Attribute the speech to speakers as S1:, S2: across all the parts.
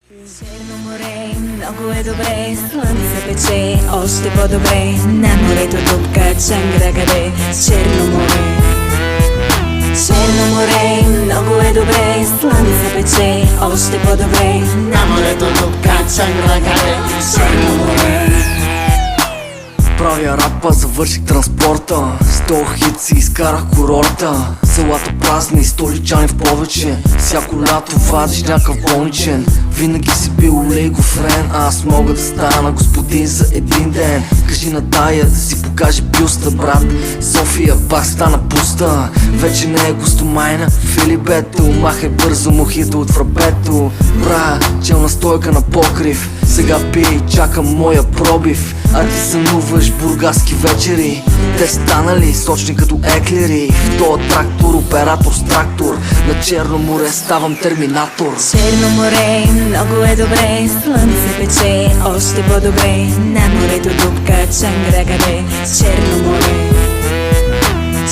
S1: Черно море, много е добре, слънце пече, още по-добре. На морето дупка Чанграгаде, Черно море. Черно море, много е добре, слънце пече, още по-добре. На морето дупка Чанграгаде, Черно море.
S2: Правя рапа, завърших транспорта. 100 хит си изкарах курорта. Селата празни, столичани в повече. Всяко лято вадиш някакъв болничен. Винаги си бил лейгов рен, а аз мога да стана господин за един ден. Кажи на Тая да си покаже бюста, брат. София пак стана пуста. Вече не е гостомайна Филипето. Махай бързо мухите от фрапето. Бра, чел на стойка на покрив. Сега пий и чакам моя пробив. А ти сънуваш бургаски вечери. Те станали сочни като еклери. В тоя трактор, оператор с трактор. На Черно море ставам терминатор.
S1: Черно море, много е добре, слънце пече, още по-добре. На морето дупка Чанграгаде, Черно море.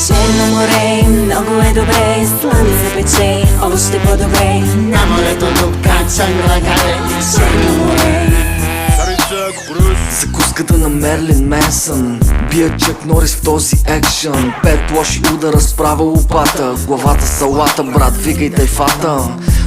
S1: Черно море, много е добре, слънце пече, още по-добре. На морето дупка Чанграгаде, Черно море.
S2: Закуската на Мерлин Менсън. Бия Чак Норис в този екшън. 5 лоши удара справа лопата. Главата салата, брат, викай тайфата.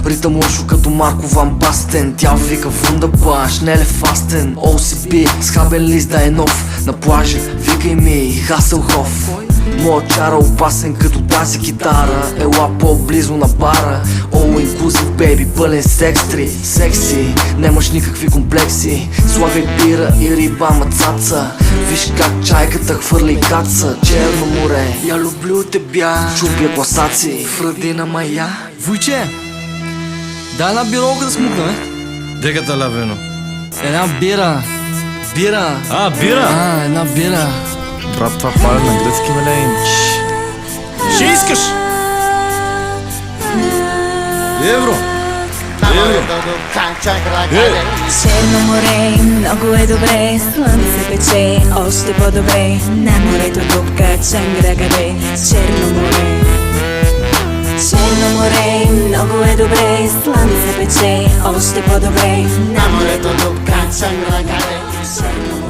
S2: Ритъм лошо като Марко Ван Бастен. Тя вика вундабаш, не ле фастен. OCB с хабен лист да е нов. На плажа, викай ми Хаселхоф. Моя чара опасен като тази китара. Ела по-близо на бара. All inclusive baby, пълен секстри. Секси, нямаш никакви комплекси. Слагай бира и риба мацаца. Виж как чайката хвърли каца. Черно море, я люблю тебя. Чупя класаци в родина моя.
S3: Вуйче, дай една биролка да смукнем.
S4: Деката лавено.
S3: Една бира. Бира.
S4: Бира?
S3: Една бира.
S4: Брат, това пален на гръцки, нали? Ще искаш! Евро!
S1: Черно море, много е добре, слънце пече, още по-добре. На морето дупка Чанграгаде, Черно море. Черно море, много е добре, слънце пече, още по-добре. На морето дупка Чанграгаде, Черно море.